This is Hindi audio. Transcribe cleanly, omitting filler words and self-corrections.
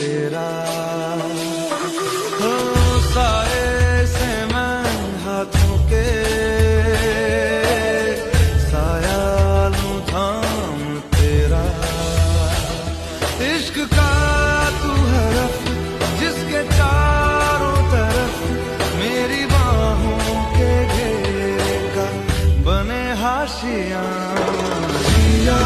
तेरा। हो साए से मैं हाथों के साया लूं थाम तेरा। इश्क का तू हरफ जिसके चारों तरफ मेरी बाहों के घेरे का बने हाशियां। जिया